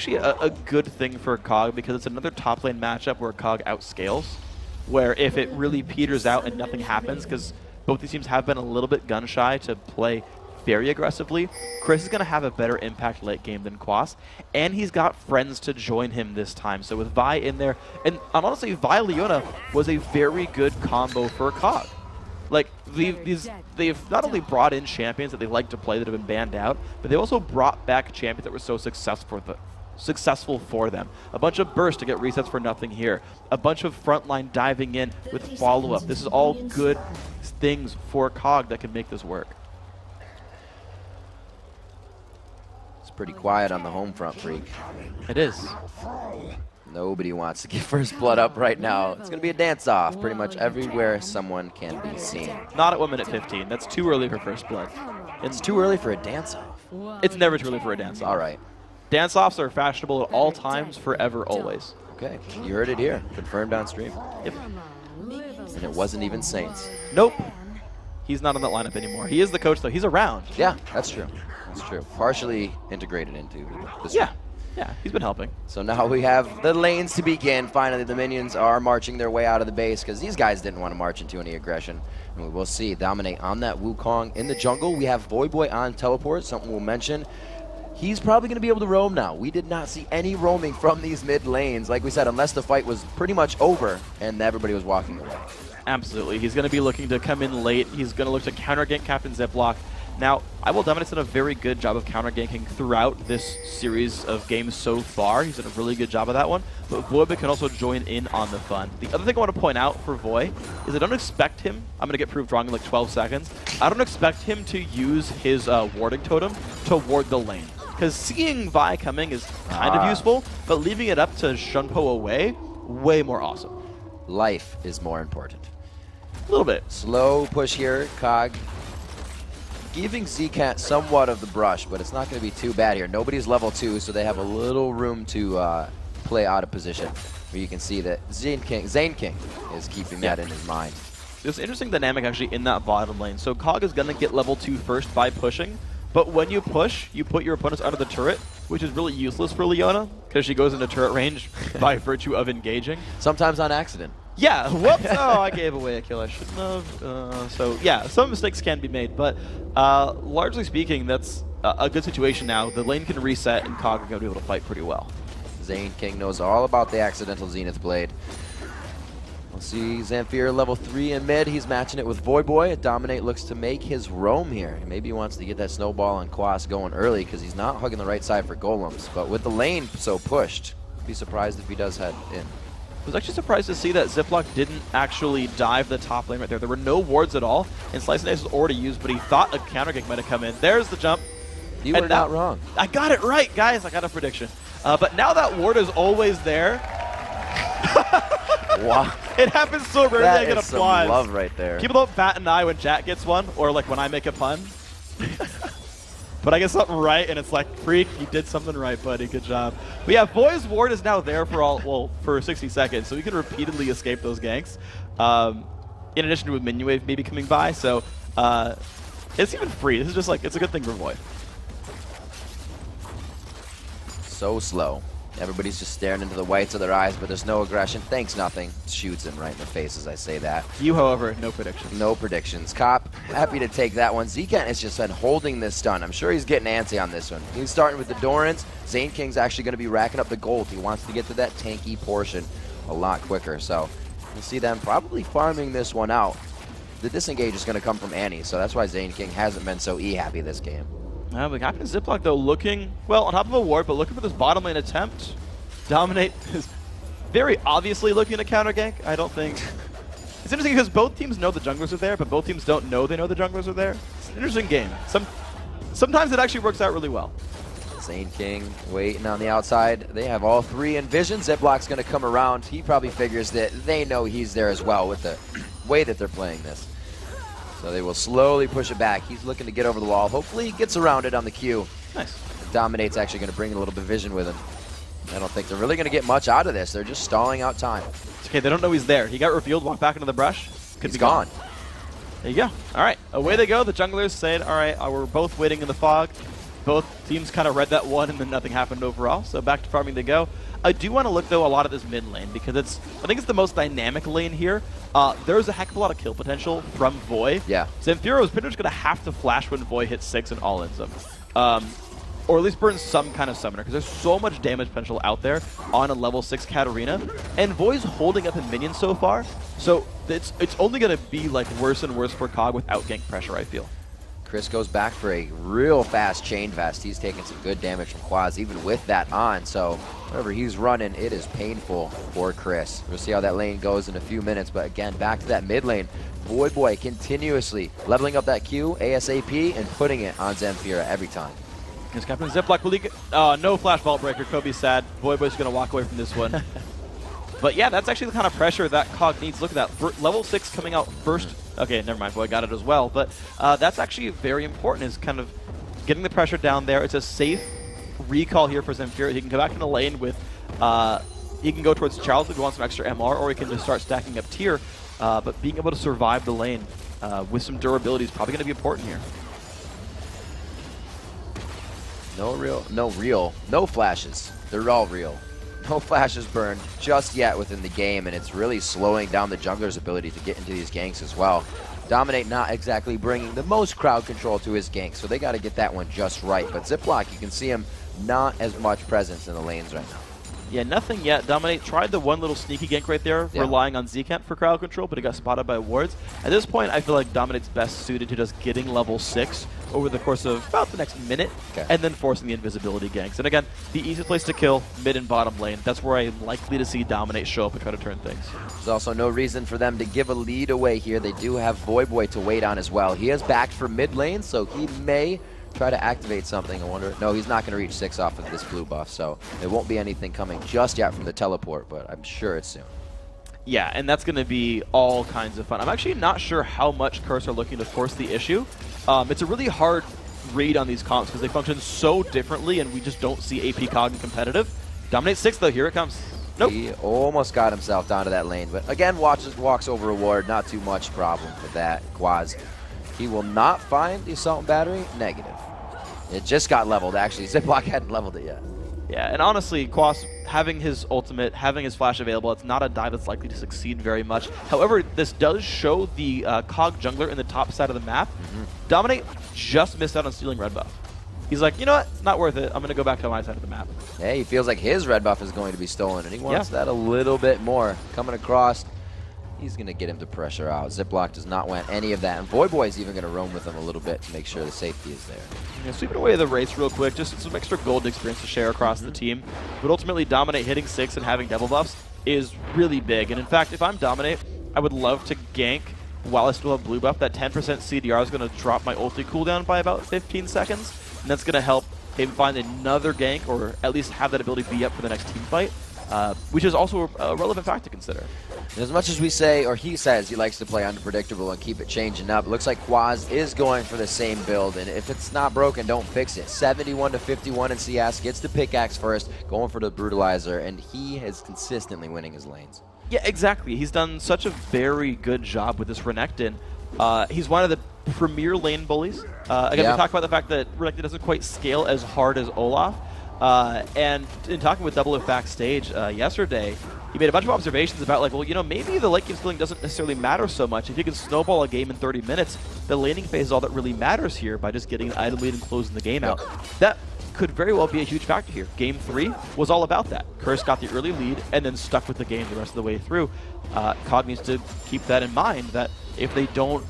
actually a good thing for Kog because it's another top lane matchup where Kog outscales, where if it really peters out and nothing happens, because both these teams have been a little bit gun shy to play very aggressively, Chris is going to have a better impact late game than Quas, and he's got friends to join him this time. So with Vi in there, and honestly, Vi Leona was a very good combo for Kog. Like, they've not only brought in champions that they like to play that have been banned out, but they also brought back champions that were so successful for them. A bunch of bursts to get resets for nothing here. A bunch of frontline diving in with follow-up. This is all good things for Kog that can make this work. Pretty quiet on the home front, Freak. It is. Nobody wants to get first blood up right now. It's going to be a dance-off pretty much everywhere someone can be seen. Not at 1 minute 15. That's too early for first blood. It's too early for a dance-off. It's never too early for a dance-off. All right. Dance-offs are fashionable at all times, forever, always. Okay, you heard it here. Confirmed on stream. Yep. And it wasn't even Saints. Nope. He's not on that lineup anymore. He is the coach, though. He's around. Yeah, that's true. That's true. Partially integrated into this. Yeah. Yeah, he's been helping. So now we have the lanes to begin. Finally, the minions are marching their way out of the base because these guys didn't want to march into any aggression. And we will see Dominate on that Wukong. In the jungle, we have Voyboy on teleport, something we'll mention. He's probably going to be able to roam now. We did not see any roaming from these mid lanes, like we said, unless the fight was pretty much over and everybody was walking away. Absolutely. He's going to be looking to come in late. He's going to look to counter gank Captain Ziploc. Now, I will Dominate's done a very good job of counter ganking throughout this series of games so far. He's done a really good job of that one. But Voyboy can also join in on the fun. The other thing I want to point out for Voy is I don't expect him, I'm going to get proved wrong in like 12 seconds, I don't expect him to use his warding totem to ward the lane. Because seeing Vi coming is kind of useful, but leaving it up to Shunpo away, way more awesome. Life is more important. A little bit. Slow push here, Kog. Giving Zcat somewhat of the brush, but it's not going to be too bad here. Nobody's level 2, so they have a little room to play out of position. Where you can see that Zane King is keeping that in his mind. There's an interesting dynamic actually in that bottom lane. So Kog is going to get level 2 first by pushing, but when you push, you put your opponents under the turret, which is really useless for Leona, because she goes into turret range by virtue of engaging. Sometimes on accident. Yeah, whoops, oh, I gave away a kill I shouldn't have. So yeah, some mistakes can be made, but largely speaking, that's a good situation now. The lane can reset, and Kog are going to be able to fight pretty well. Zane King knows all about the accidental Zenith Blade. We'll see Zamfir level 3 in mid. He's matching it with Voyboy. Dominate looks to make his roam here. Maybe he wants to get that snowball on Quas going early because he's not hugging the right side for golems. But with the lane so pushed, be surprised if he does head in. I was actually surprised to see that Ziploc didn't actually dive the top lane right there. There were no wards at all, and Slice and Dice was already used, but he thought a counter gank might have come in. There's the jump. You were not wrong. I got it right, guys. I got a prediction. But now that ward is always there. Wow. It happens so rarely I get applause. Some love right there. People don't bat an eye when Jack gets one, or like when I make a pun. But I get something right, and it's like, Freak, you did something right, buddy. Good job. But yeah, Voy's ward is now there for for 60 seconds, so we can repeatedly escape those ganks. In addition to a minion wave maybe coming by, so it's even free. This is just like, it's a good thing for Voy. So slow. Everybody's just staring into the whites of their eyes, but there's no aggression. Thanks, nothing. Shoots him right in the face as I say that. You, however, no predictions. No predictions. Cop, happy to take that one. Zcat has just been holding this stun. I'm sure he's getting antsy on this one. He's starting with the Dorans. Zane King's actually going to be racking up the gold. He wants to get to that tanky portion a lot quicker. So we'll see them probably farming this one out. The disengage is going to come from Annie, so that's why Zane King hasn't been so E-happy this game. But Captain Ziploc, though, looking, well, on top of a ward, but looking for this bottom lane attempt. Dominate is very obviously looking to counter gank. I don't think... It's interesting because both teams know the junglers are there, but both teams don't know they know the junglers are there. It's an interesting game. Sometimes it actually works out really well. Zane King waiting on the outside. They have all three in vision. Ziploc's going to come around. He probably figures that they know he's there as well with the way that they're playing this. So they will slowly push it back. He's looking to get over the wall. Hopefully he gets around it on the Q. Nice. Dominate's actually going to bring a little bit of vision with him. I don't think they're really going to get much out of this. They're just stalling out time. It's okay, they don't know he's there. He got revealed, walked back into the brush. Could be gone. There you go. All right, away they go. The junglers saying, all right, we're both waiting in the fog. both teams kind of read that one and then nothing happened overall. So back to farming they go. I do want to look, though, a lot at this mid lane because I think it's the most dynamic lane here. There's a heck of a lot of kill potential from Voy. Yeah. Zamfiro is pretty much going to have to flash when Voy hits 6 and all-ins him. Or at least burn some kind of summoner, because there's so much damage potential out there on a level 6 Katarina, and Voy's holding up in minions so far, so it's only going to be like worse and worse for Cog without gank pressure, I feel. Chris goes back for a real fast chain vest. He's taking some good damage from Quaz, even with that on, so whenever he's running, it is painful for Chris. We'll see how that lane goes in a few minutes, but again, back to that mid lane. Boy continuously leveling up that Q, ASAP, and putting it on Zamfira every time. Here's Captain Ziploc. No flash vault breaker. Kobe's sad. Boy's going to walk away from this one. But yeah, that's actually the kind of pressure that Cog needs. Look at that. Level 6 coming out first. Okay, never mind. Boy got it as well. But that's actually very important, is kind of getting the pressure down there. It's a safe recall here for Zamfira. He can go back in the lane with... he can go towards Charles if he wants some extra MR, or he can just start stacking up tier. But being able to survive the lane with some durability is probably going to be important here. No flashes. They're all real. No flashes burned just yet within the game, and it's really slowing down the jungler's ability to get into these ganks as well. Dominate not exactly bringing the most crowd control to his gank, so they got to get that one just right. But Ziploc, you can see him not as much presence in the lanes right now. Yeah, nothing yet. Dominate tried the one little sneaky gank right there, relying on Zcant for crowd control, but he got spotted by wards. At this point, I feel like Dominate's best suited to just getting level 6 over the course of about the next minute, and then forcing the invisibility ganks. And again, the easiest place to kill, mid and bottom lane. That's where I'm likely to see Dominate show up and try to turn things. There's also no reason for them to give a lead away here. They do have Voyboy to wait on as well. He has backed for mid lane, so he may try to activate something. I wonder. No, he's not going to reach 6 off of this blue buff, so there won't be anything coming just yet from the teleport, but I'm sure it's soon. Yeah, and that's going to be all kinds of fun. I'm actually not sure how much Curse are looking to force the issue. It's a really hard read on these comps because they function so differently, and we just don't see AP Cog in competitive. Dominate 6, though. Here it comes. Nope. He almost got himself down to that lane, but again, walks over a ward. Not too much problem with that. Quaz. He will not find the assault and battery. Negative. It just got leveled, actually. Ziploc hadn't leveled it yet. Yeah, and honestly, Quas having his ultimate, having his flash available, it's not a dive that's likely to succeed very much. However, this does show the Cog jungler in the top side of the map. Dominate just missed out on stealing red buff. He's like, you know what? It's not worth it. I'm going to go back to my side of the map. Yeah, he feels like his red buff is going to be stolen, and he wants that a little bit more. Coming across, he's going to get him to pressure out. Ziploc does not want any of that, and Voyboy is even going to roam with him a little bit to make sure the safety is there. Yeah, sweeping away the race real quick, just some extra gold experience to share across the team. But ultimately, Dominate hitting 6 and having double buffs is really big. And in fact, if I'm Dominate, I would love to gank while I still have blue buff. That 10% CDR is going to drop my ulti cooldown by about 15 seconds. And that's going to help him find another gank, or at least have that ability be up for the next team fight. Which is also a relevant fact to consider. As much as we say, or he says, he likes to play unpredictable and keep it changing up, it looks like Quaz is going for the same build, and if it's not broken, don't fix it. 71 to 51 in CS, gets the pickaxe first, going for the brutalizer, and he is consistently winning his lanes. Yeah, exactly. He's done such a very good job with this Renekton. He's one of the premier lane bullies. Again, we talked about the fact that Renekton doesn't quite scale as hard as Olaf. And in talking with Double F backstage yesterday, he made a bunch of observations about, like, well, you know, maybe the late game skilling doesn't necessarily matter so much. If you can snowball a game in 30 minutes, the laning phase is all that really matters here by just getting an item lead and closing the game out. That could very well be a huge factor here. Game 3 was all about that. Curse got the early lead and then stuck with the game the rest of the way through. Cog needs to keep that in mind, that if they don't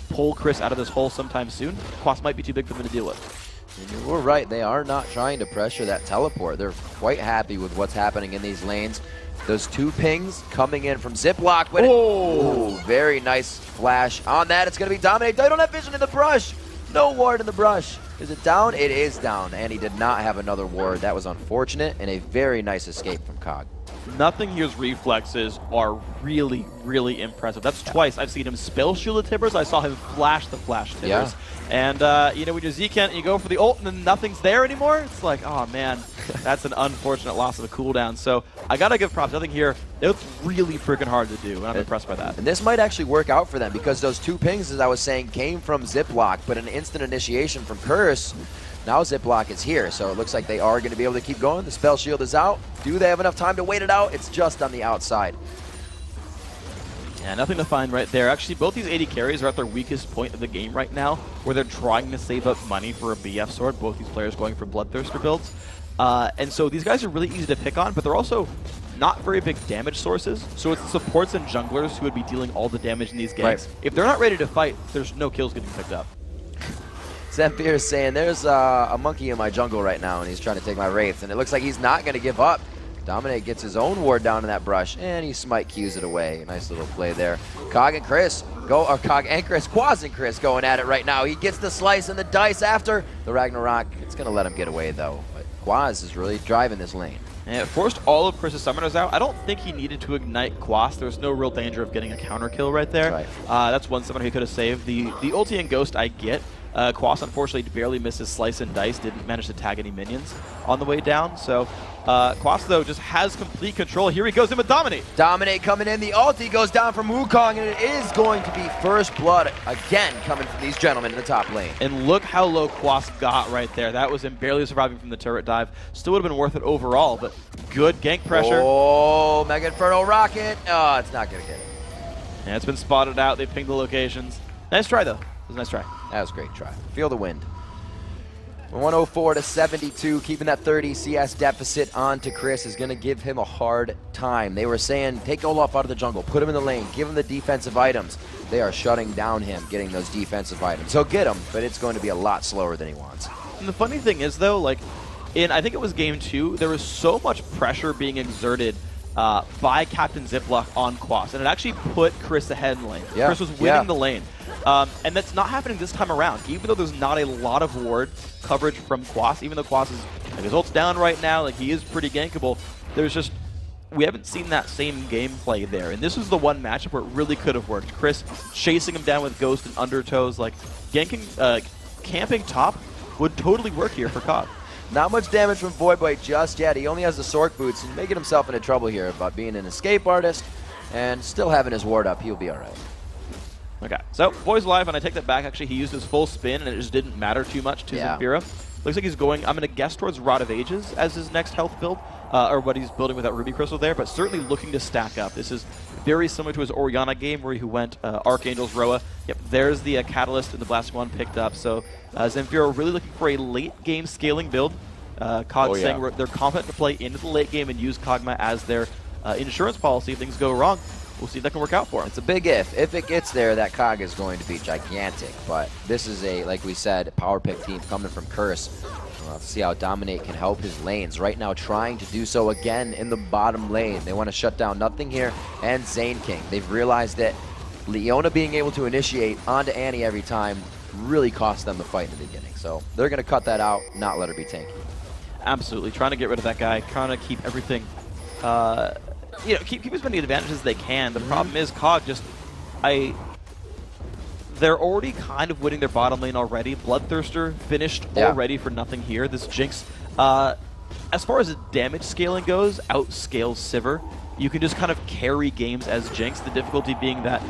pull Chris out of this hole sometime soon, Quas might be too big for them to deal with. And you were right, they are not trying to pressure that teleport. They're quite happy with what's happening in these lanes. Those 2 pings coming in from Ziploc, but very nice flash on that. It's going to be Dominate. They don't have vision in the brush. No ward in the brush. Is it down? It is down, and he did not have another ward. That was unfortunate, and a very nice escape from Cog. Nothing here's reflexes are really, really impressive. That's twice I've seen him spell shield the Tibbers. I saw him flash the flash Tibbers. And, you know, when you're Zcant and you go for the ult and then nothing's there anymore, it's like, oh, man, that's an unfortunate loss of a cooldown. So I got to give props. Nothing here. It's really freaking hard to do, and I'm impressed by that. And this might actually work out for them, because those 2 pings, as I was saying, came from Ziploc, but an instant initiation from Curse. Now Ziploc is here, so it looks like they are going to be able to keep going. The spell shield is out. Do they have enough time to wait it out? It's just on the outside. Yeah, nothing to find right there. Actually, both these AD carries are at their weakest point of the game right now, where they're trying to save up money for a BF sword. Both these players going for Bloodthirster builds. And so these guys are really easy to pick on, but they're also not very big damage sources. So it's the supports and junglers who would be dealing all the damage in these ganks. Right. If they're not ready to fight, there's no kills getting picked up. Zamfir is saying, there's a monkey in my jungle right now, and he's trying to take my wraiths, and it looks like he's not going to give up. Dominate gets his own ward down in that brush, and he smite Qs it away. Nice little play there. Cog and Chris Quaz and Chris going at it right now. He gets the slice and the dice after the Ragnarok. It's going to let him get away, though. But Quaz is really driving this lane. And it forced all of Chris's summoners out. I don't think he needed to ignite Quas. There's no real danger of getting a counter kill right there. Right. That's one summoner he could have saved. The ulti and Ghost I get. Quas unfortunately barely misses Slice and Dice, didn't manage to tag any minions on the way down. So Quas, though, just has complete control. Here he goes in with Dominate. Dominate coming in. The ulti goes down from Wukong, and it is going to be first blood again coming from these gentlemen in the top lane. And look how low Quas got right there. That was him barely surviving from the turret dive. Still would have been worth it overall, but good gank pressure. Oh, Mega Inferno Rocket. Oh, it's not going to get it. Yeah, it's been spotted out. They pinged the locations. Nice try, though. It was a nice try. That was a great try. Feel the wind. 104 to 72, keeping that 30 CS deficit onto Chris is going to give him a hard time. They were saying, take Olaf out of the jungle, put him in the lane, give him the defensive items. They are shutting down him, getting those defensive items. He'll get them, but it's going to be a lot slower than he wants. And the funny thing is, though, like, I think it was game 2, there was so much pressure being exerted by Captain Ziploc on Quas, and it actually put Chris ahead in the lane. Yeah. Chris was winning the lane. And that's not happening this time around. Even though there's not a lot of ward coverage from Quas, even though Quas is, like, his ult's down right now, like, he is pretty gankable, there's just, we haven't seen that same gameplay there. And this was the one matchup where it really could have worked. Chris chasing him down with Ghost and Undertows, like, ganking, camping top would totally work here for COD. Not much damage from Voyboy just yet. He only has the Sork boots and making himself into trouble here about being an escape artist and still having his ward up. He'll be all right. Okay, so Boy's alive, and I take that back. Actually, he used his full spin, and it just didn't matter too much to Zamfira. Looks like he's going, I'm going to guess, towards Rod of Ages as his next health build, or what he's building with that Ruby Crystal there, but certainly looking to stack up. This is very similar to his Orianna game where he went Archangel's Roa. Yep, there's the Catalyst and the Blasting One picked up. So Zamfira really looking for a late game scaling build. COG saying they're confident to play into the late game and use Kog'Maw as their insurance policy if things go wrong. We'll see if that can work out for him. It's a big if. If it gets there, that COG is going to be gigantic. But this is a, like we said, power pick team coming from Curse. Let's see how Dominate can help his lanes. Right now trying to do so again in the bottom lane. They want to shut down Nothing here and Zane King. They've realized that Leona being able to initiate onto Annie every time really cost them the fight in the beginning. So they're going to cut that out, not let her be tanky. Absolutely. Trying to get rid of that guy. Trying to keep everything... you know, keep as many advantages as they can. The problem is COG just, they're already kind of winning their bottom lane already. Bloodthirster finished already for Nothing here. This Jinx, as far as damage scaling goes, outscales Sivir. You can just kind of carry games as Jinx, the difficulty being that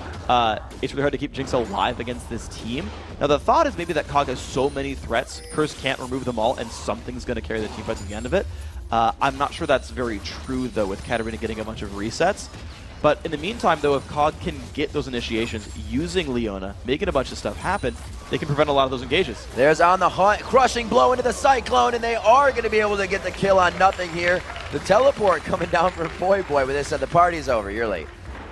it's really hard to keep Jinx alive against this team. Now the thought is maybe that COG has so many threats, Curse can't remove them all, and something's going to carry the team fight to the end of it. I'm not sure that's very true, though, with Katarina getting a bunch of resets. But in the meantime, though, if COG can get those initiations using Leona, making a bunch of stuff happen, they can prevent a lot of those engages. There's On the Hunt, crushing blow into the Cyclone, and they are going to be able to get the kill on Nothing here. The teleport coming down from Boy, when they said the party's over, you're late.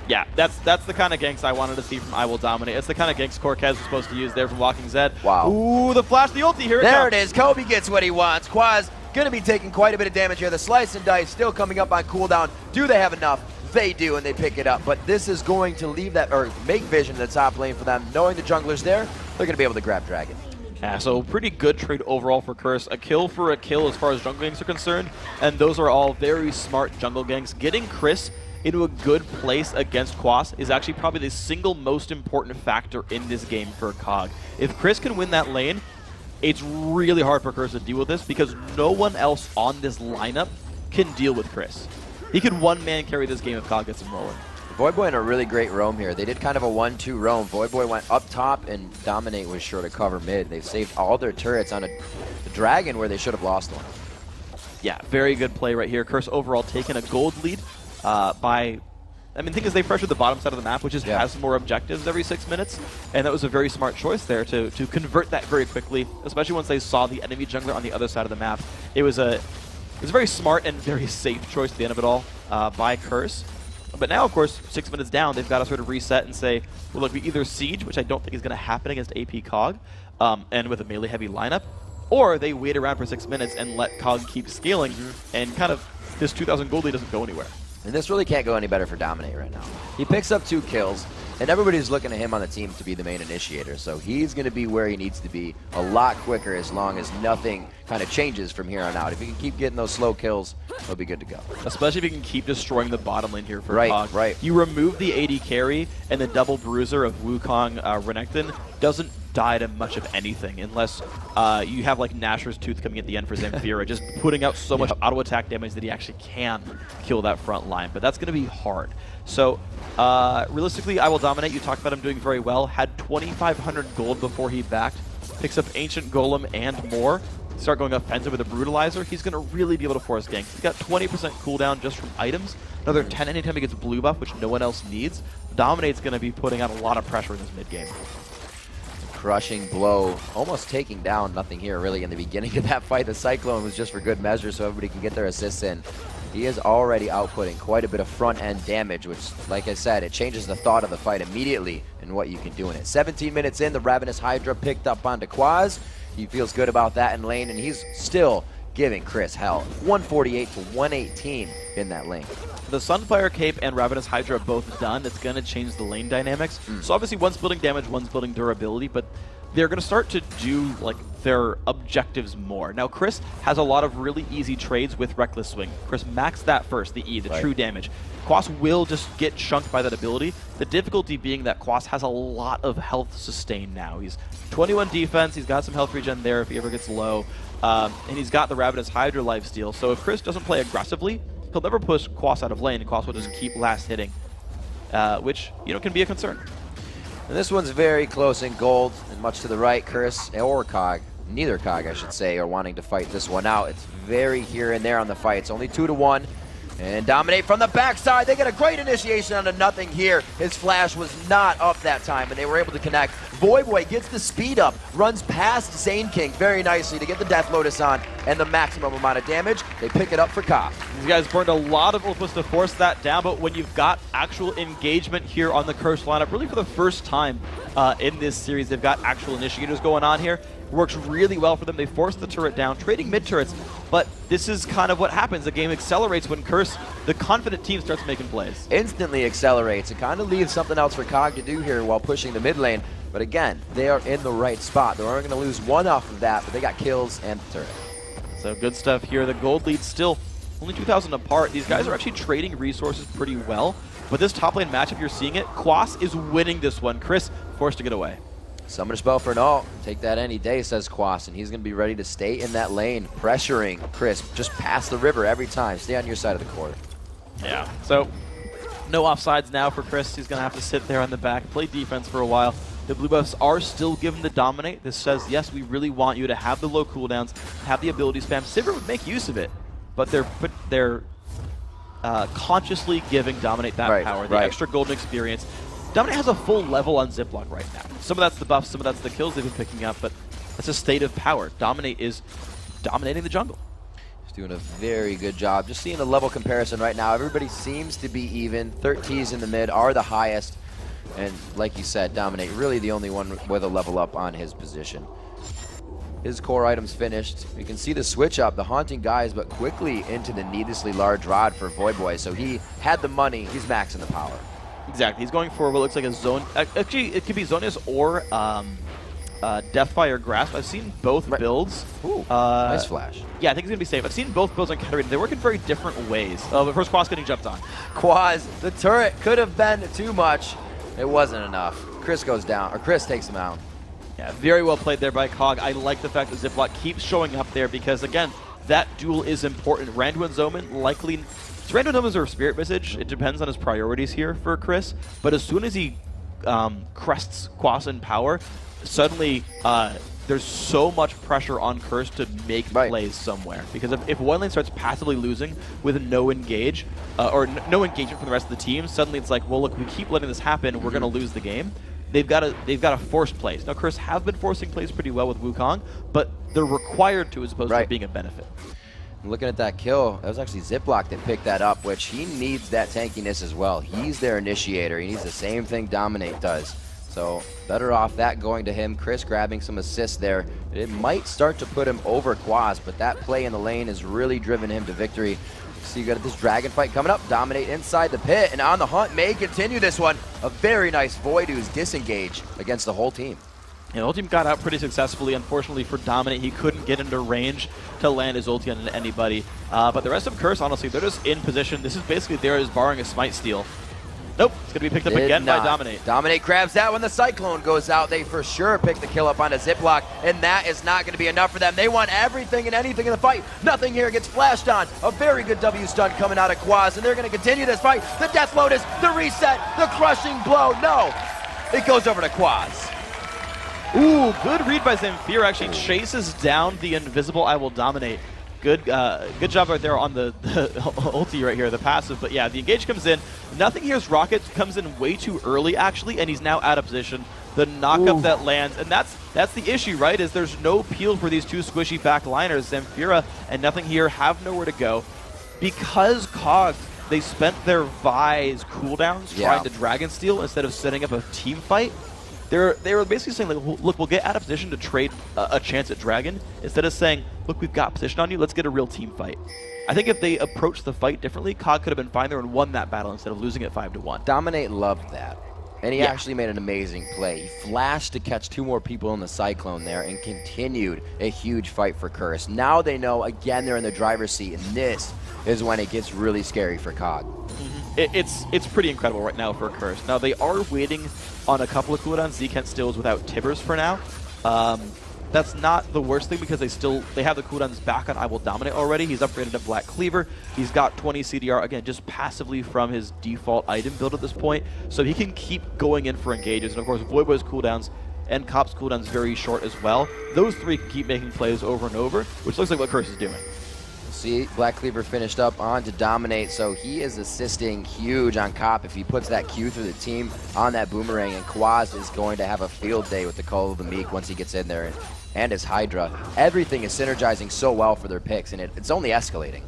Yeah, that's the kind of ganks I wanted to see from I Will Dominate. It's the kind of ganks Cortez was supposed to use there from Walking Zed. Wow. Ooh, the flash, the ulti, here it comes. There it is, Kobe gets what he wants. Quaz going to be taking quite a bit of damage here. The Slice and Dice still coming up on cooldown. Do they have enough? They do, and they pick it up. But this is going to leave that, or make Vision in the top lane for them. Knowing the jungler's there, they're going to be able to grab Dragon. Yeah, so pretty good trade overall for Curse. A kill for a kill as far as jungle ganks are concerned, and those are all very smart jungle ganks. Getting Chris into a good place against Quas is actually probably the single most important factor in this game for COG. If Chris can win that lane, it's really hard for Curse to deal with this because no one else on this lineup can deal with Chris. He could one-man carry this game if COG gets him rolling. Voyboy in a really great roam here. They did kind of a 1-2 roam. Voyboy went up top and Dominate was sure to cover mid. They've saved all their turrets on a the Dragon where they should have lost one. Yeah, very good play right here. Curse overall taking a gold lead by... I mean, the thing is they pressured the bottom side of the map, which has more objectives every 6 minutes, and that was a very smart choice there to convert that very quickly, especially once they saw the enemy jungler on the other side of the map. It was a very smart and very safe choice at the end of it all by Curse. But now, of course, 6 minutes down, they've got to sort of reset and say, well, look, we either siege, which I don't think is going to happen against AP Cog, and with a melee-heavy lineup, or they wait around for 6 minutes and let Cog keep scaling, and kind of this 2,000 gold lead doesn't go anywhere. And this really can't go any better for Dominate right now. He picks up 2 kills, and everybody's looking at him on the team to be the main initiator. So he's going to be where he needs to be a lot quicker as long as nothing kind of changes from here on out. If he can keep getting those slow kills, he'll be good to go. Especially if he can keep destroying the bottom lane here for Cog. Right. You remove the AD carry, and the double bruiser of Wukong Renekton doesn't die to much of anything unless you have like Nashor's Tooth coming at the end for Zamfira, just putting out so much auto attack damage that he actually can kill that front line. But that's going to be hard. So realistically, I Will Dominate. You talked about him doing very well. Had 2,500 gold before he backed. Picks up Ancient Golem and more. Start going offensive with a Brutalizer. He's going to really be able to force ganks. He's got 20% cooldown just from items. Another 10 anytime he gets blue buff, which no one else needs. Dominate's going to be putting out a lot of pressure in this mid game. Crushing blow, almost taking down nothing here really in the beginning of that fight. The Cyclone was just for good measure so everybody can get their assists in. He is already outputting quite a bit of front-end damage, which, like I said, it changes the thought of the fight immediately and what you can do in it. 17 minutes in, the Ravenous Hydra picked up onto Quaz. He feels good about that in lane, and he's still giving Chris hell. 148 to 118 in that lane. The Sunfire Cape and Ravenous Hydra are both done. It's going to change the lane dynamics. So obviously one's building damage, one's building durability, but they're going to start to do like their objectives more. Now Chris has a lot of really easy trades with Reckless Swing. Chris maxed that first, the E, the true damage. Quas will just get chunked by that ability. The difficulty being that Quas has a lot of health sustain now. He's 21 defense, he's got some health regen there if he ever gets low, and he's got the Ravenous Hydra lifesteal. So if Chris doesn't play aggressively, he'll never push Quas out of lane, and Quas will just keep last hitting, which, you know, can be a concern. And this one's very close in gold, and much to the right, Curse or Cog, neither Cog I should say, are wanting to fight this one out. It's very here and there on the fight. It's only 2 to 1. And Dominate from the backside. They get a great initiation onto nothing here. His flash was not up that time, and they were able to connect. Voyboy gets the speed up, runs past Zane King very nicely to get the Death Lotus on and the maximum amount of damage. They pick it up for Ka. These guys burned a lot of ultimates to force that down, but when you've got actual engagement here on the Curse lineup, really for the first time in this series, they've got actual initiators going on here. Works really well for them. They force the turret down, trading mid turrets, but this is kind of what happens. The game accelerates when Curse, the confident team, starts making plays. Instantly accelerates. It kind of leaves something else for Cog to do here while pushing the mid lane. But again, they are in the right spot. They're only going to lose one off of that, but they got kills and the turret. So good stuff here. The gold lead's still only 2,000 apart. These guys are actually trading resources pretty well. But this top lane matchup, you're seeing it. Quas is winning this one. Chris forced to get away. Summon a spell for an ult. Take that any day, says Quas, and he's going to be ready to stay in that lane, pressuring Chris. Just pass the river every time. Stay on your side of the court. Yeah, so no offsides now for Chris. He's going to have to sit there on the back, play defense for a while. The blue buffs are still given the Dominate. This says, yes, we really want you to have the low cooldowns, have the ability spam. Sivir would make use of it, but they're consciously giving Dominate that power, the extra golden experience. Dominate has a full level on Ziploc right now. Some of that's the buffs, some of that's the kills they've been picking up, but that's a state of power. Dominate is dominating the jungle. He's doing a very good job. Just seeing the level comparison right now. Everybody seems to be even. 13s in the mid are the highest. And like you said, Dominate really the only one with a level up on his position. His core items finished. You can see the switch up, the Haunting Guise, but quickly into the needlessly large rod for Voyboy. So he had the money, he's maxing the power. Exactly. He's going for what looks like a zone. Actually, it could be Zonius or Deathfire Grasp. I've seen both builds. Ooh, nice flash. Yeah, I think he's going to be safe. I've seen both builds on Katarina. They work in very different ways. But first, Quas getting jumped on. Quas, the turret could have been too much. It wasn't enough. Chris goes down, or Chris takes him out. Yeah, very well played there by Cog. I like the fact that Ziploc keeps showing up there because, again, that duel is important. Randuin and Zoman likely... Randuin and Zoman's or Spirit Visage. It depends on his priorities here for Chris. But as soon as he crests Quas in power, suddenly there's so much pressure on Curse to make plays somewhere. Because if one lane starts passively losing with no engage, or no engagement from the rest of the team, suddenly it's like, well, look, we keep letting this happen, we're going to lose the game. They've got to force plays. Now, Curse have been forcing plays pretty well with Wukong, but they're required to as opposed to being a benefit. Looking at that kill, that was actually Ziploc that picked that up, which he needs that tankiness as well. He's their initiator. He needs the same thing Dominate does. So better off that going to him. Chris grabbing some assists there. It might start to put him over Quaz, but that play in the lane has really driven him to victory. So you got this dragon fight coming up. Dominate inside the pit, and on the hunt may continue this one. A very nice Voidoo's disengage against the whole team. And the whole team got out pretty successfully. Unfortunately for Dominate, he couldn't get into range to land his ulti on anybody. But the rest of Curse, honestly, they're just in position. This is basically there is barring a smite steal. Nope, it's going to be picked up again by Dominate. Dominate grabs that when the Cyclone goes out. They for sure pick the kill up onto Ziploc, and that is not going to be enough for them. They want everything and anything in the fight. Nothing here gets flashed on. A very good W stun coming out of Quaz, and they're going to continue this fight. The Death Lotus, the reset, the crushing blow. No, it goes over to Quaz. Ooh, good read by Zamfir. Actually chases down the invisible I Will Dominate. Good job right there on the ulti right here, the passive. But yeah, the engage comes in. Nothing here's Rocket comes in way too early, actually, and he's now out of position. The knockup that lands, and that's the issue, right? Is there's no peel for these two squishy backliners. Zamfira and Nothing here have nowhere to go. Because COG, they spent their Vi's cooldowns trying to Dragon Steal instead of setting up a team fight. They were basically saying, like, look, we'll get out of position to trade a chance at Dragon, instead of saying, look, we've got position on you, let's get a real team fight. I think if they approached the fight differently, COG could have been fine there and won that battle instead of losing it 5-1. Dominate loved that. And he actually made an amazing play. He flashed to catch two more people in the Cyclone there and continued a huge fight for Curse. Now they know, again, they're in the driver's seat, and this is when it gets really scary for COG. It's pretty incredible right now for Curse. Now, they are waiting on a couple of cooldowns. Zekent still is without Tibbers for now. That's not the worst thing because they have the cooldowns back on I Will Dominate already. He's upgraded to Black Cleaver. He's got 20 CDR, again, just passively from his default item build at this point. So he can keep going in for engages. And of course, Voyboy's cooldowns and Cop's cooldowns very short as well. Those three can keep making plays over and over, which looks like what Curse is doing. See, Black Cleaver finished up on to Dominate, so he is assisting huge on Cop if he puts that Q through the team on that Boomerang, and Quaz is going to have a field day with the Call of the Meek once he gets in there, and his Hydra. Everything is synergizing so well for their picks, and it's only escalating.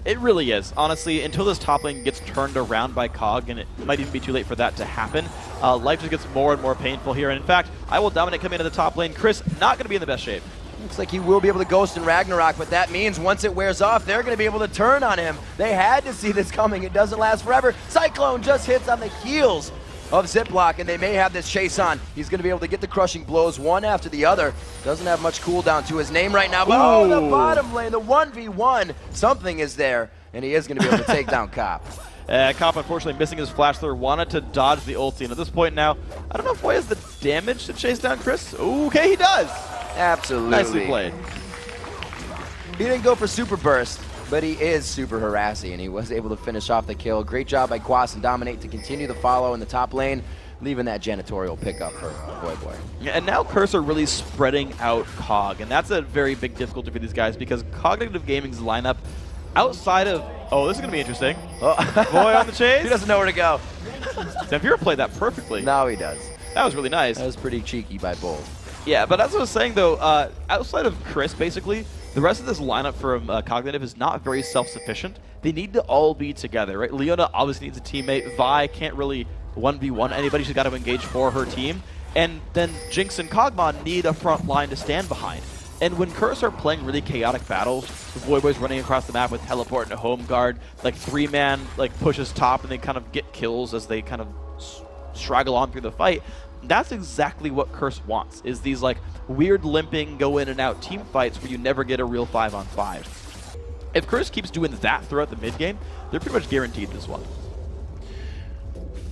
It really is. Honestly, until this top lane gets turned around by COG, and it might even be too late for that to happen, life just gets more and more painful here. And in fact, I Will Dominate coming into the top lane. Chris not going to be in the best shape. Looks like he will be able to ghost in Ragnarok, but that means once it wears off, they're going to be able to turn on him. They had to see this coming. It doesn't last forever. Cyclone just hits on the heels of Ziploc, and they may have this chase on. He's going to be able to get the crushing blows one after the other. Doesn't have much cooldown to his name right now, but oh, the bottom lane, the 1v1, something is there, and he is going to be able to take down Cop. Cop, unfortunately, missing his flash there, wanted to dodge the ulti, and at this point now, I don't know if Boy has the damage to chase down Chris. Okay, he does. Absolutely. Nicely played. He didn't go for super burst, but he is super harassing, and he was able to finish off the kill. Great job by Quas and Dominate to continue the follow in the top lane, leaving that janitorial pickup for Boy. Yeah, and now Curse are really spreading out COG, and that's a very big difficulty for these guys because Cognitive Gaming's lineup outside of... Oh, this is going to be interesting. Oh. Boy on the chase. He doesn't know where to go. Zamfir played that perfectly. Now he does. That was really nice. That was pretty cheeky by both. Yeah, but as I was saying, though, outside of Chris, basically, the rest of this lineup from Cognitive is not very self-sufficient. They need to all be together, right? Leona obviously needs a teammate. Vi can't really 1v1 anybody. She's got to engage for her team. And then Jinx and Kog'Maw need a front line to stand behind. And when Curse are playing really chaotic battles, the Voyboys running across the map with teleport and a home guard, like 3-man like pushes top and they kind of get kills as they kind of straggle on through the fight. That's exactly what Curse wants, is these like weird limping, go in and out team fights where you never get a real 5-on-5. If Curse keeps doing that throughout the mid game, they're pretty much guaranteed this one.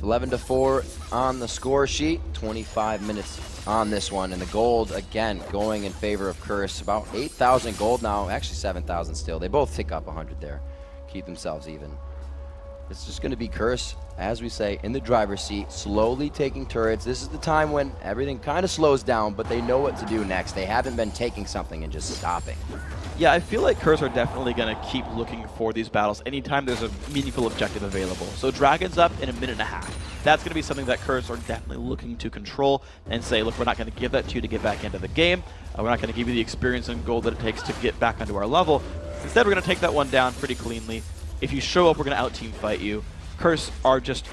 11-4 on the score sheet, 25 minutes on this one, and the gold again going in favor of Curse. About 8,000 gold now, actually 7,000 still. They both tick up 100 there, keep themselves even. It's just going to be Curse, as we say, in the driver's seat, slowly taking turrets. This is the time when everything kind of slows down, but they know what to do next. They haven't been taking something and just stopping. Yeah, I feel like Curse are definitely going to keep looking for these battles anytime there's a meaningful objective available. So Dragon's up in a minute and a half. That's going to be something that Curse are definitely looking to control and say, look, we're not going to give that to you to get back into the game. We're not going to give you the experience and gold that it takes to get back onto our level. Instead, we're going to take that one down pretty cleanly. If you show up, we're going to out-team fight you. Curse are just...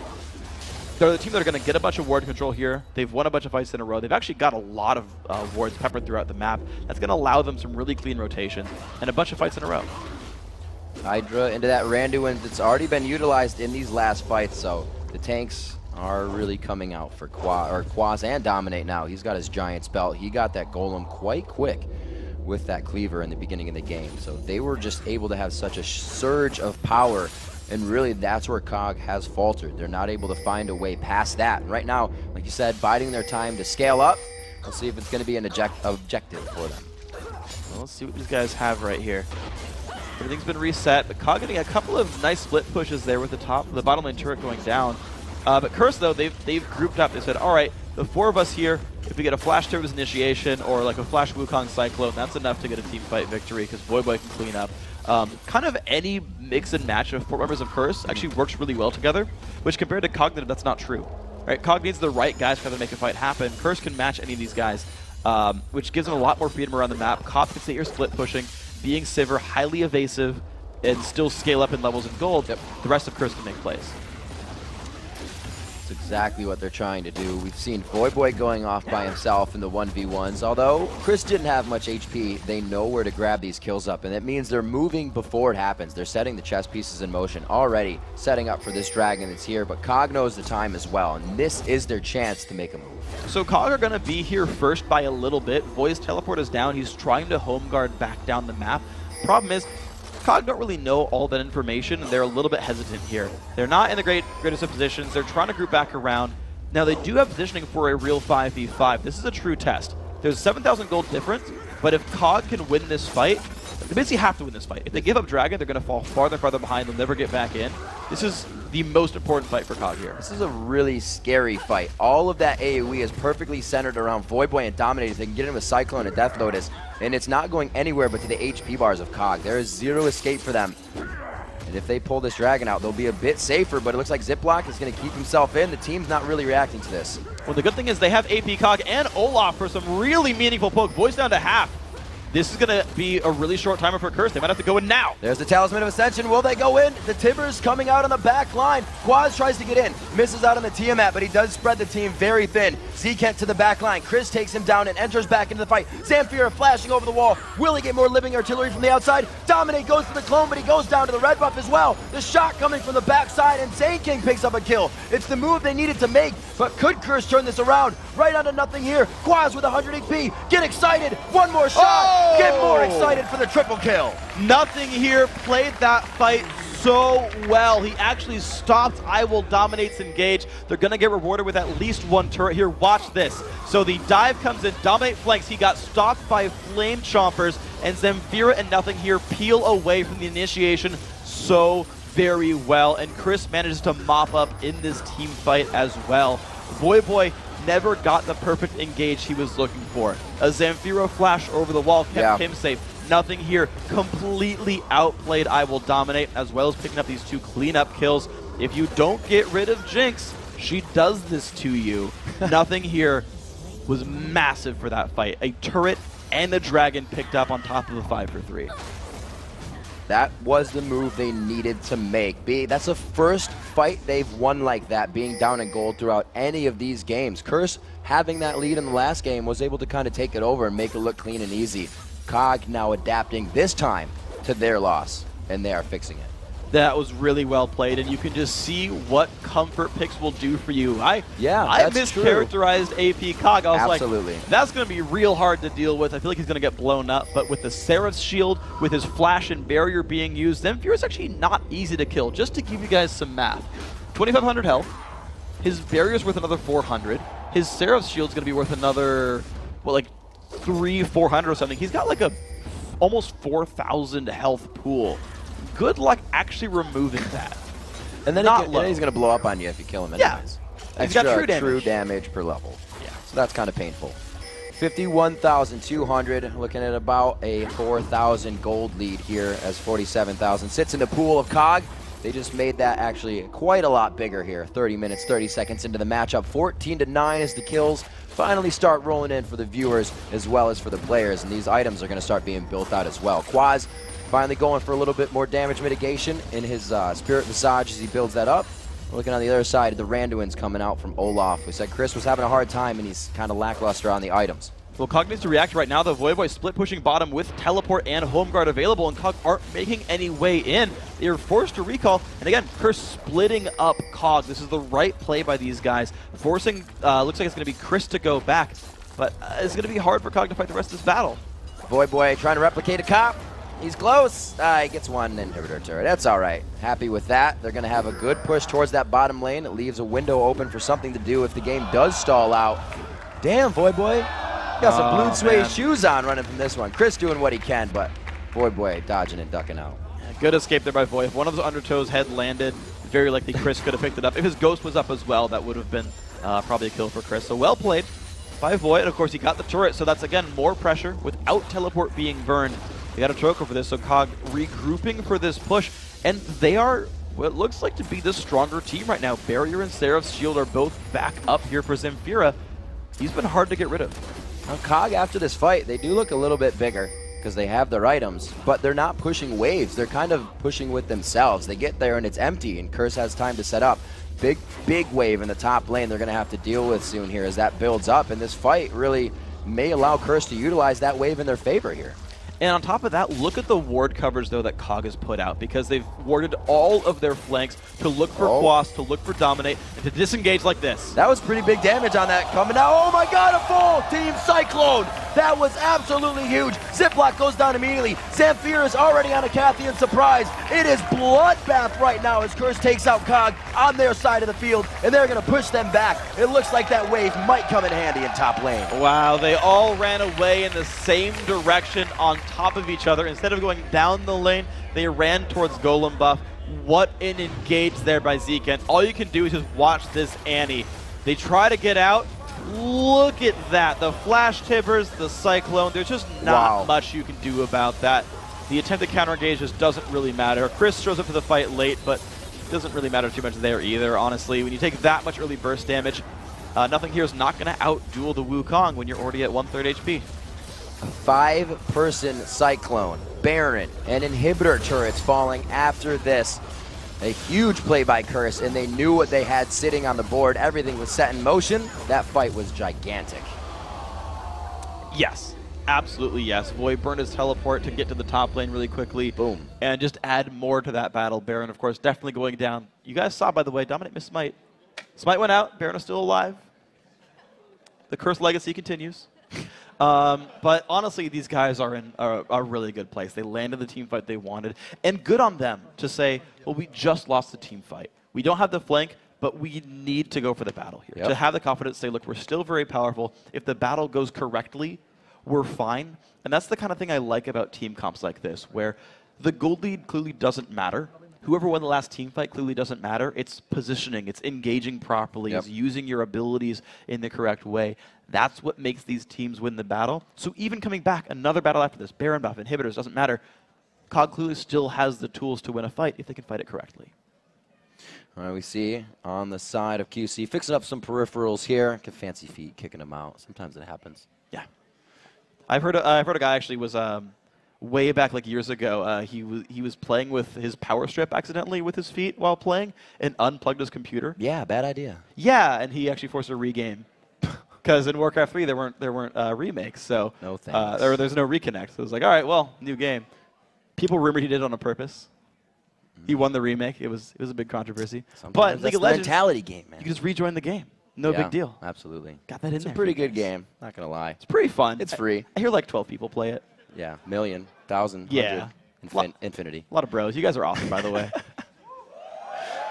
They're the team that are going to get a bunch of ward control here. They've won a bunch of fights in a row. They've actually got a lot of wards peppered throughout the map. That's going to allow them some really clean rotation and a bunch of fights in a row. Hydra into that Randuin that's already been utilized in these last fights, so the tanks are really coming out for Quaz and Dominate now. He's got his Giant's Belt. He got that Golem quite quick with that Cleaver in the beginning of the game. So they were just able to have such a surge of power, and really that's where COG has faltered. They're not able to find a way past that. And right now, like you said, biding their time to scale up. We'll see if it's going to be an objective for them. Well, let's see what these guys have right here. Everything's been reset, but COG getting a couple of nice split pushes there with the bottom lane turret going down. But Curse, though, they've grouped up. They said, all right, the four of us here, if we get a Flash Turtles Initiation or like a Flash Wukong Cyclone, that's enough to get a team fight victory because Voyboy can clean up. Kind of any mix and match of four members of Curse actually works really well together, which compared to Cognitive, that's not true. Right? Cog needs the right guys to make a fight happen. Curse can match any of these guys, which gives them a lot more freedom around the map. Cop can sit here split pushing, being Sivir, highly evasive, and still scale up in levels and gold. Yep. The rest of Curse can make plays. That's exactly what they're trying to do. We've seen Voyboy going off by himself in the 1v1s. Although Chris didn't have much HP, they know where to grab these kills up, and it means they're moving before it happens. They're setting the chess pieces in motion, already setting up for this dragon that's here, but COG knows the time as well, and this is their chance to make a move. So COG are going to be here first by a little bit. Voi's teleport is down. He's trying to home guard back down the map. Problem is, COG don't really know all that information, and they're a little bit hesitant here. They're not in the greatest of positions. They're trying to group back around. Now, they do have positioning for a real 5v5. This is a true test. There's 7,000 gold difference, but if COG can win this fight, they basically have to win this fight. If they give up Dragon, they're going to fall farther and farther behind. They'll never get back in. This is the most important fight for COG here. This is a really scary fight. All of that AoE is perfectly centered around Voyboy and Dominate. They can get him a Cyclone and Death Lotus, and it's not going anywhere but to the HP bars of COG. There is zero escape for them. And if they pull this Dragon out, they'll be a bit safer, but it looks like Ziploc is going to keep himself in. The team's not really reacting to this. Well, the good thing is they have AP COG and Olaf for some really meaningful poke. Voi's down to half. This is going to be a really short timer for Curse. They might have to go in now. There's the Talisman of Ascension. Will they go in? The Tibbers coming out on the back line. Quaz tries to get in. Misses out on the Tiamat, but he does spread the team very thin. Zekent to the back line. Chris takes him down and enters back into the fight. Zamfira flashing over the wall. Will he get more living artillery from the outside? Dominate goes for the clone, but he goes down to the red buff as well. The shot coming from the backside, and Zane King picks up a kill. It's the move they needed to make, but could Curse turn this around? Right onto nothing here. Quaz with 100 HP. Get excited. One more shot. Oh! Get more excited for the triple kill. Nothing here played that fight so well. He actually stopped I Will Dominate's engage. They're going to get rewarded with at least one turret here. Watch this. So the dive comes in, Dominate flanks. He got stopped by Flame Chompers, and Zamfira and Nothing here peel away from the initiation so very well. And Chris manages to mop up in this team fight as well. Voyboy never got the perfect engage he was looking for. A Zamfira flash over the wall kept him safe. Nothing here. Completely outplayed I Will Dominate, as well as picking up these two cleanup kills. If you don't get rid of Jinx, she does this to you. Nothing here was massive for that fight. A turret and the dragon picked up on top of the 5 for 3. That was the move they needed to make. That's the first fight they've won like that, being down in gold throughout any of these games. Curse, having that lead in the last game, was able to kind of take it over and make it look clean and easy. COG now adapting this time to their loss, and they are fixing it. That was really well played, and you can just see what comfort picks will do for you. I mischaracterized AP COG. I was like, that's going to be real hard to deal with. I feel like he's going to get blown up, but with the Seraph's shield, with his flash and barrier being used, Zamfira is actually not easy to kill. Just to give you guys some math, 2,500 health, his barrier's worth another 400, his Seraph's shield's going to be worth another, what, like 400 or something. He's got like a almost 4,000 health pool. Good luck actually removing that. And then not low. he's going to blow up on you if you kill him Yeah. anyways. He's got True damage per level. Yeah. So that's kind of painful. 51,200, looking at about a 4,000 gold lead here as 47,000 sits in the pool of COG. They just made that actually quite a lot bigger here. 30 minutes, 30 seconds into the matchup. 14-9 as the kills finally start rolling in for the viewers as well as for the players. And these items are going to start being built out as well. Quaz finally going for a little bit more damage mitigation in his Spirit Visage as he builds that up. Looking on the other side, the Randuin's coming out from Olaf. We said Chris was having a hard time and he's kind of lackluster on the items. Well, COG needs to react right now. The Voyboy split pushing bottom with teleport and home guard available, and COG aren't making any way in. They're forced to recall, and again, Chris splitting up COG. This is the right play by these guys. Forcing, looks like it's going to be Chris to go back, but it's going to be hard for COG to fight the rest of this battle. Voyboy trying to replicate a cop. He's close. He gets one inhibitor turret. That's all right. Happy with that. They're going to have a good push towards that bottom lane. It leaves a window open for something to do if the game does stall out. Damn, Voyboy. Got some blue suede shoes on running from this one. Chris doing what he can, but Voyboy dodging and ducking out. Yeah, good escape there by Voy. If one of those undertows had landed, very likely Chris could have picked it up. If his ghost was up as well, that would have been probably a kill for Chris. So well played by Voy. And of course, he got the turret, so that's again more pressure without teleport being burned. They got a Troko for this, so COG regrouping for this push. And they are what looks like to be the stronger team right now. Barrier and Seraph's shield are both back up here for Zemfira. He's been hard to get rid of. Now, COG, after this fight, they do look a little bit bigger because they have their items, but they're not pushing waves. They're kind of pushing with themselves. They get there and it's empty, and Curse has time to set up. Big wave in the top lane they're going to have to deal with soon here as that builds up, and this fight really may allow Curse to utilize that wave in their favor here. And on top of that, look at the ward coverage, though, that COG has put out, because they've warded all of their flanks to look for Quas, to look for Dominate, and to disengage like this. That was pretty big damage on that coming out. Oh my god, a full team Cyclone! That was absolutely huge. Ziploc goes down immediately. Zamfir is already on a Cathian surprise. It is bloodbath right now as Curse takes out COG on their side of the field, and they're going to push them back. It looks like that wave might come in handy in top lane. Wow, they all ran away in the same direction on top of each other. Instead of going down the lane, they ran towards Golem buff. What an engage there by Zeke, and all you can do is just watch this Annie. They try to get out. Look at that. The flash tippers, the cyclone. There's just not much you can do about that. The attempted counter engage just doesn't really matter. Chris shows up for the fight late, but it doesn't really matter too much there either, honestly. When you take that much early burst damage, nothing here is not going to out-duel the Wukong when you're already at 1/3 HP. A 5-person Cyclone, Baron, and Inhibitor turrets falling after this. A huge play by Curse, and they knew what they had sitting on the board. Everything was set in motion. That fight was gigantic. Yes, absolutely yes. Voy burned his teleport to get to the top lane really quickly. Boom. And just add more to that battle. Baron, of course, definitely going down. You guys saw, by the way, Dominate missed Smite. Smite went out. Baron is still alive. The Curse legacy continues. But honestly, these guys are in a really good place. They landed the team fight they wanted, and good on them to say, well, we just lost the team fight. We don't have the flank, but we need to go for the battle here. Yep. To have the confidence to say, look, we're still very powerful. If the battle goes correctly, we're fine. And that's the kind of thing I like about team comps like this, where the gold lead clearly doesn't matter. Whoever won the last team fight clearly doesn't matter. It's positioning, it's engaging properly, it's using your abilities in the correct way. That's what makes these teams win the battle. So even coming back, another battle after this, Baron buff, inhibitors, doesn't matter. COG clearly still has the tools to win a fight if they can fight it correctly. All right, we see on the side of QC, fixing up some peripherals here. Fancy feet, kicking them out. Sometimes it happens. Yeah. I've heard a guy actually was way back like years ago. He was playing with his power strip accidentally with his feet while playing and unplugged his computer. Yeah, bad idea. Yeah, and he actually forced a regame. Because in Warcraft 3 there weren't remakes, so no thanks. There's no reconnect. So it was like, all right, well, new game. People rumored he did it on purpose. He won the remake. It was a big controversy. Sometimes but League of Legends, mentality game, man. You can just rejoin the game. No big deal. Absolutely. Got that in there. It's a pretty good game. Not gonna lie. It's pretty fun. It's free. I hear like 12 people play it. Yeah, million, thousand, yeah, infinity. A lot of bros. You guys are awesome, by the way.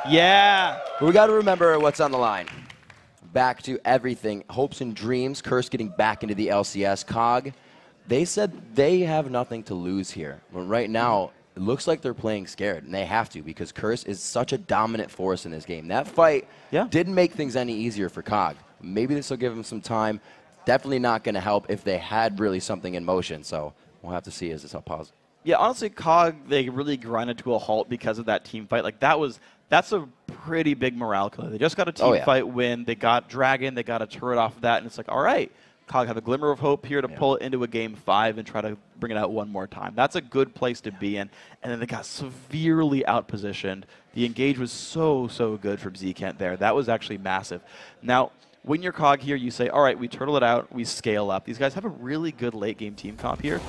Yeah. But we got to remember what's on the line. Back to everything. Hopes and dreams. Curse getting back into the LCS. COG, they said they have nothing to lose here. But right now, it looks like they're playing scared, and they have to because Curse is such a dominant force in this game. That fight didn't make things any easier for Cog. Maybe this will give him some time. Definitely not going to help if they had really something in motion, so we'll have to see as this all pauses. Yeah, honestly, Cog, they really grinded to a halt because of that team fight. Like, that's a pretty big morale killer. They just got a team fight win. They got Dragon. They got a turret off of that, and it's like, all right, Cog have a glimmer of hope here to pull it into a game 5 and try to bring it out one more time. That's a good place to be in. And then they got severely outpositioned. The engage was so good from Zekent there. That was actually massive. Now, when you're Cog here, you say, all right, we turtle it out, we scale up. These guys have a really good late-game team comp here.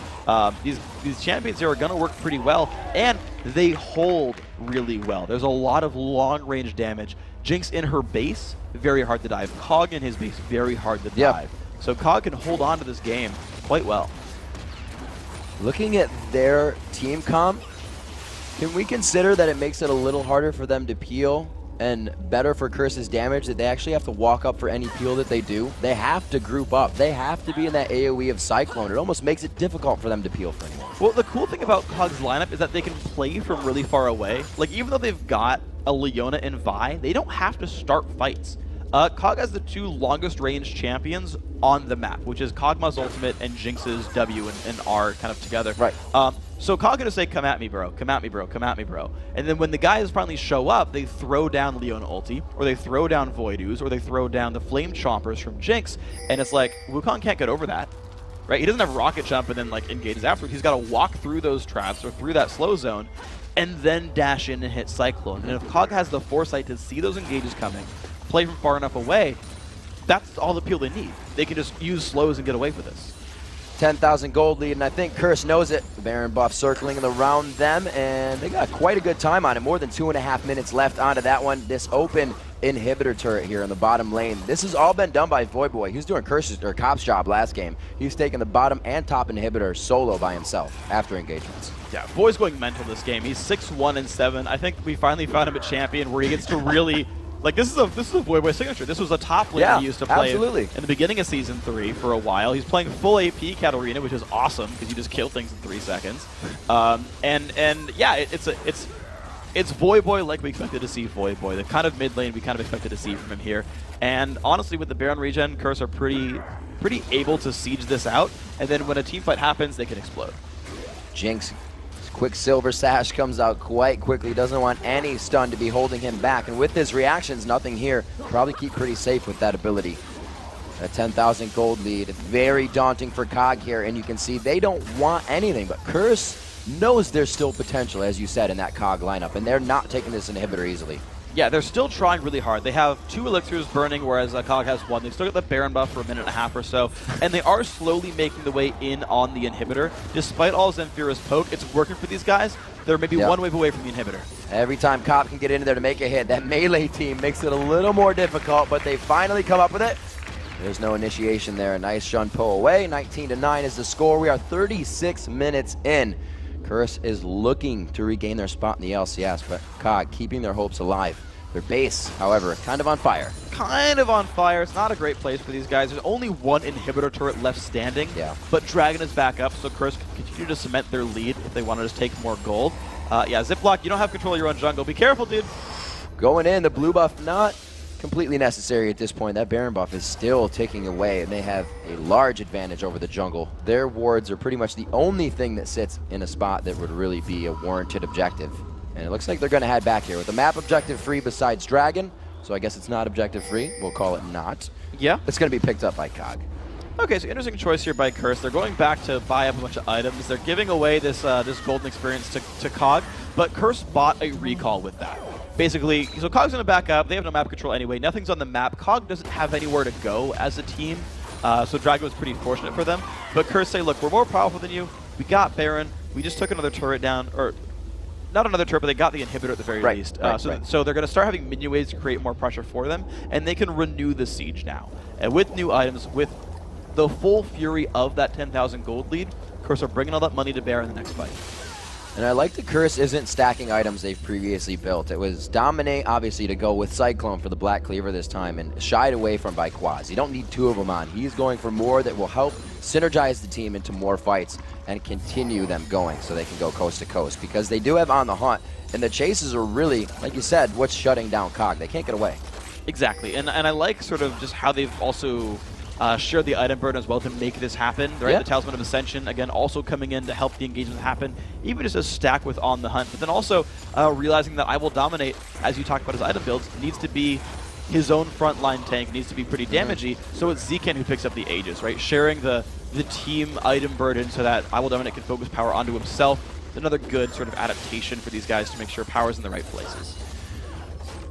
These champions here are going to work pretty well, and they hold really well. There's a lot of long-range damage. Jinx in her base, very hard to dive. Cog in his base, very hard to dive. So Cog can hold on to this game quite well. Looking at their team comp, can we consider that it makes it a little harder for them to peel and better for Curse's damage, that they actually have to walk up for any peel that they do? They have to group up. They have to be in that AoE of Cyclone. It almost makes it difficult for them to peel for anyone. Well, the cool thing about Cog's lineup is that they can play from really far away. Like, even though they've got a Leona and Vi, they don't have to start fights. Cog has the 2 longest range champions on the map, which is Kog'Maw's ultimate and Jinx's W and R kind of together. Right. So Cog gonna say, come at me, bro. Come at me, bro. Come at me, bro. And then when the guys finally show up, they throw down Leona ulti, or they throw down Voidoo's, or they throw down the Flame Chompers from Jinx, and it's like, Wukong can't get over that. Right? He doesn't have rocket jump and then like engages afterwards. He's got to walk through those traps or through that slow zone and then dash in and hit Cyclone. And if Cog has the foresight to see those engages coming, play from far enough away, that's all the peel they need. They can just use slows and get away with this. 10,000 gold lead, and I think Curse knows it. The Baron buff circling around them, and they got quite a good time on it. More than 2.5 minutes left onto that one. This open inhibitor turret here in the bottom lane. This has all been done by Voidboy. He was doing Cop's job last game. He's taking the bottom and top inhibitor solo by himself after engagements. Yeah, Boy's going mental this game. He's 6-1-7. I think we finally found him a champion where he gets to really... Like, this is a Voidboy signature. This was a top lane he used to play in the beginning of Season 3 for a while. He's playing full AP Katarina, which is awesome because you just kill things in 3 seconds. And yeah, it's Voidboy like we expected to see Voidboy. The kind of mid lane we kind of expected to see from him here. And honestly, with the Baron regen, Curse are pretty able to siege this out. And then when a team fight happens, they can explode. Jinx. Quicksilver Sash comes out quite quickly. Doesn't want any stun to be holding him back. And with his reactions, nothing here. Probably keep pretty safe with that ability. A 10,000 gold lead. Very daunting for Cog here. And you can see they don't want anything. But Curse knows there's still potential, as you said, in that Cog lineup. And they're not taking this inhibitor easily. Yeah, they're still trying really hard. They have 2 elixirs burning, whereas Cog has 1. They've still got the Baron buff for a minute and a half or so, and they are slowly making the way in on the inhibitor. Despite all Zenfira's poke, it's working for these guys. They're maybe one wave away from the inhibitor. Every time Cop can get into there to make a hit, that melee team makes it a little more difficult, but they finally come up with it. There's no initiation there. A nice Shun pull away. 19-9 is the score. We are 36 minutes in. Curse is looking to regain their spot in the LCS, but Cog keeping their hopes alive. Their base, however, kind of on fire. Kind of on fire. It's not a great place for these guys. There's only 1 inhibitor turret left standing, but Dragon is back up, so Curse can continue to cement their lead if they want to just take more gold. Yeah, Ziploc, you don't have control of your own jungle. Be careful, dude. Going in, the blue buff not completely necessary at this point. That Baron buff is still ticking away, and they have a large advantage over the jungle. Their wards are pretty much the only thing that sits in a spot that would really be a warranted objective. And it looks like they're going to head back here with the map objective free besides Dragon. So I guess it's not objective free. We'll call it not. Yeah. It's going to be picked up by Cog. Okay, so interesting choice here by Curse. They're going back to buy up a bunch of items. They're giving away this this golden experience to Cog, but Curse bought a recall with that. Basically, so Cog's going to back up. They have no map control anyway. Nothing's on the map. Cog doesn't have anywhere to go as a team, so Dragon was pretty fortunate for them. But Curse say, look, we're more powerful than you. We got Baron. We just took another turret down, or not another turret, but they got the inhibitor at the very least. So they're going to start having minion waves to create more pressure for them, and they can renew the siege now. And with new items, with the full fury of that 10,000 gold lead, Curse are bringing all that money to bear in the next fight. And I like the Curse isn't stacking items they've previously built. It was Dominate, obviously, to go with Cyclone for the Black Cleaver this time, and shied away from by Quads. You don't need 2 of them on. He's going for more that will help synergize the team into more fights. and continue them going so they can go coast to coast, because they do have On the Hunt, and the chases are really, like you said, what's shutting down COG. They can't get away. Exactly, and I like sort of just how they've also shared the item burden as well to make this happen. Right, yeah. The Talisman of Ascension, again, also coming in to help the engagement happen, even just a stack with On the Hunt, but then also realizing that I Will Dominate, as you talked about his item builds, needs to be his own frontline tank, needs to be pretty damagey, so it's Zken who picks up the Aegis, right? Sharing the team item burden so that I Will Dominate can focus power onto himself. It's another good sort of adaptation for these guys to make sure power's in the right places.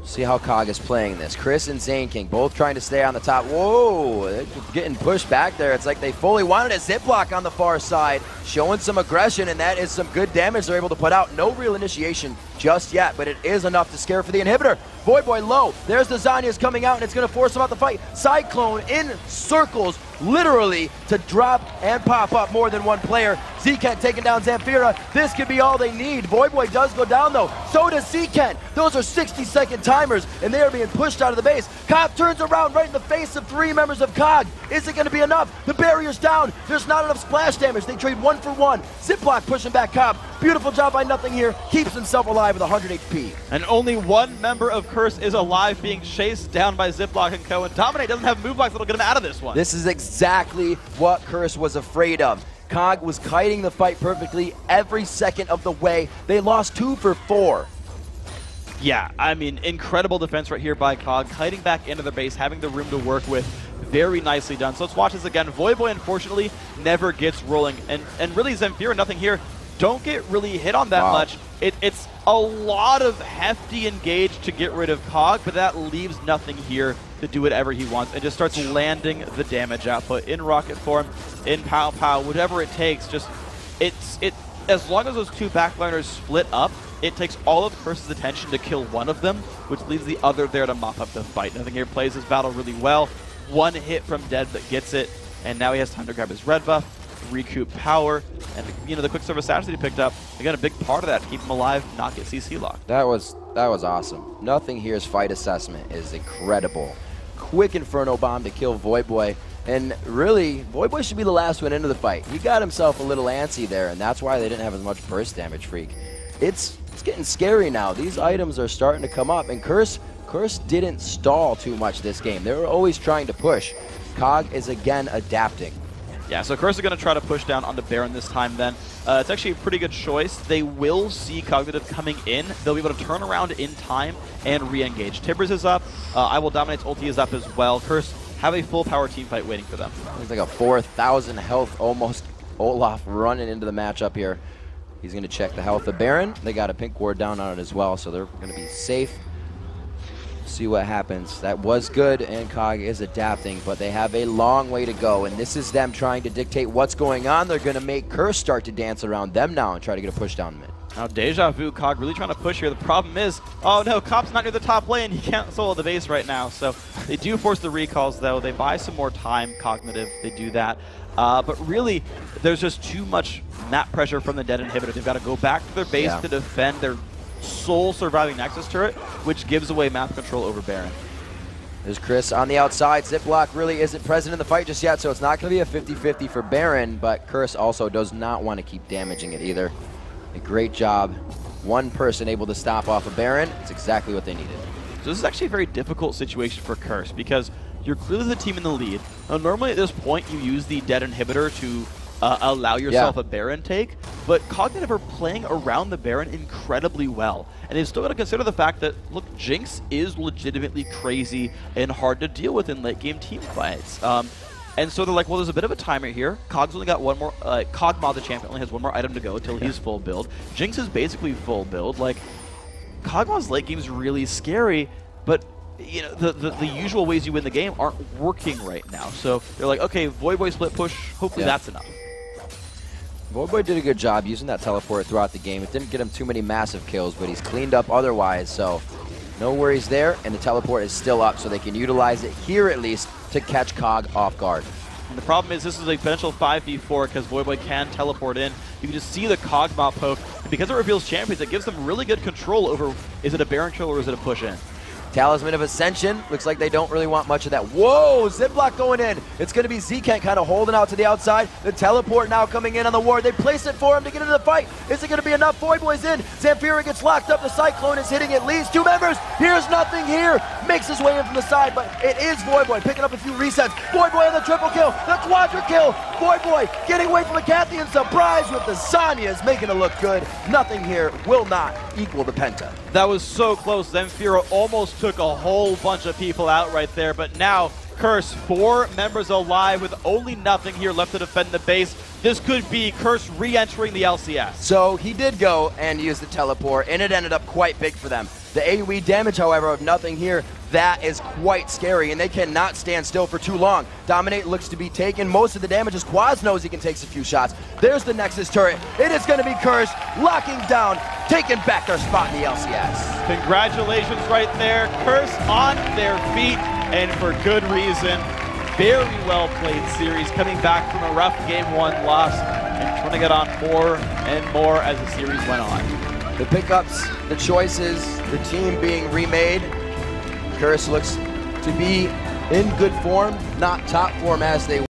See how COG is playing this. Chris and Zane King both trying to stay on the top. Whoa, they're getting pushed back there. It's like they fully wanted a zip block on the far side, showing some aggression, and that is some good damage they're able to put out. No real initiation just yet, but it is enough to scare for the inhibitor. Voyboy low. There's the Zanya's coming out, and it's going to force him out the fight. Cyclone in circles, literally, to drop and pop up more than one player. Zken taking down Zamfira. This could be all they need. Voyboy does go down, though. So does Zken. Those are 60-second timers, and they are being pushed out of the base. Cobb turns around right in the face of 3 members of COG. Is it going to be enough? The barrier's down. There's not enough splash damage. They trade 1 for 1. Ziplock pushing back Cobb. Beautiful job by Nothing here. Keeps himself alive with 100 HP. And only one member of Curse is alive, being chased down by Ziplock and Co. And Dominate doesn't have move blocks that'll get him out of this one. This is exactly what Curse was afraid of. COG was kiting the fight perfectly every second of the way. They lost 2 for 4. Yeah, I mean, incredible defense right here by COG, kiting back into their base, having the room to work with. Very nicely done. So let's watch this again. Voyboy, unfortunately, never gets rolling. And really, Zamfira, Nothing here, don't get really hit on that much. It's a lot of hefty engage to get rid of COG, but that leaves Nothing here to do whatever he wants and just starts landing the damage output in rocket form, in pow pow, whatever it takes. Just as long as those 2 backliners split up, it takes all of Curse's attention to kill one of them, which leaves the other there to mop up the fight. Nothing here plays this battle really well. 1 hit from Dead that gets it, and now he has time to grab his red buff, recoup power, and the quick service assassin he picked up, again, a big part of that to keep him alive, not get CC locked. That was awesome. Nothing here's fight assessment is incredible. Quick Inferno Bomb to kill Voyboy, and really, Voyboy should be the last one into the fight. He got himself a little antsy there, and that's why they didn't have as much burst damage, Freak. It's getting scary now. These items are starting to come up, and Curse didn't stall too much this game. They were always trying to push. COG is again adapting. Yeah, so Curse is going to try to push down onto Baron this time then. It's actually a pretty good choice. They will see Cognitive coming in. They'll be able to turn around in time and re-engage. Tibbers is up. I Will Dominate's ulti is up as well. Curse have a full power team fight waiting for them. There's like a 4,000 health almost Olaf running into the matchup here. He's going to check the health of Baron. They got a pink ward down on it as well, so they're going to be safe. See what happens. That was good, and COG is adapting, but they have a long way to go, and this is them trying to dictate what's going on. They're going to make Curse start to dance around them now and try to get a push down mid. Now, Deja Vu, COG really trying to push here. The problem is, oh no, Cop's not near the top lane. He can't solo the base right now, so they do force the recalls, though. They buy some more time, Cognitive. They do that. But really, there's just too much map pressure from the Dead Inhibitor. They've got to go back to their base to defend their sole surviving Nexus turret, which gives away map control over Baron. There's Chris on the outside. Ziplock really isn't present in the fight just yet, so it's not going to be a 50-50 for Baron, but Curse also does not want to keep damaging it either. A great job. One person able to stop off of Baron. It's exactly what they needed. So this is actually a very difficult situation for Curse because you're clearly the team in the lead. Now, normally at this point, you use the Dead Inhibitor to allow yourself a Baron take, but Cognitive are playing around the Baron incredibly well. And they've still got to consider the fact that, look, Jinx is legitimately crazy and hard to deal with in late game team fights. And so they're like, well, there's a bit of a timer here. Cog's only got one more, Cogma, the champion, only has one more item to go until he's full build. Jinx is basically full build. Like, Cogma's late game is really scary, but the usual ways you win the game aren't working right now. So they're like, okay, Voyboy split push, hopefully that's enough. Voyboy did a good job using that teleport throughout the game. It didn't get him too many massive kills, but he's cleaned up otherwise, so no worries there, and the teleport is still up, so they can utilize it here at least to catch COG off guard. And the problem is this is a potential 5v4 because Voyboy can teleport in. You can just see the COG mob poke, and because it reveals champions, it gives them really good control over, is it a Baron kill or is it a push in? Talisman of Ascension. Looks like they don't really want much of that. Whoa, Ziplock going in. It's going to be Zkent kind of holding out to the outside. The teleport now coming in on the ward. They place it for him to get into the fight. Is it going to be enough? Voidboy's in. Zamfira gets locked up. The Cyclone is hitting it. Leads 2 members. Here's nothing here. Makes his way in from the side, but it is Voidboy picking up a few resets. Voidboy on the triple kill. The quadra kill. Voidboy getting away from the Cathian. Surprise with the Sanyas, making it look good. Nothing here will not equal the Penta. That was so close. Zamfira almost took a whole bunch of people out right there, but now Curse, 4 members alive with only nothing here left to defend the base. This could be Curse re-entering the LCS. So he did go and use the teleport, and it ended up quite big for them. The AoE damage, however, of nothing here, that is quite scary, and they cannot stand still for too long. Dominate looks to be taken. Most of the damage is Quaz knows he can take a few shots. There's the Nexus turret. It is going to be Curse, locking down, taking back their spot in the LCS. Congratulations right there. Curse on their feet, and for good reason. Very well played series, coming back from a rough Game 1 loss and trying to get on more and more as the series went on. The pickups, the choices, the team being remade. Curse looks to be in good form, not top form as they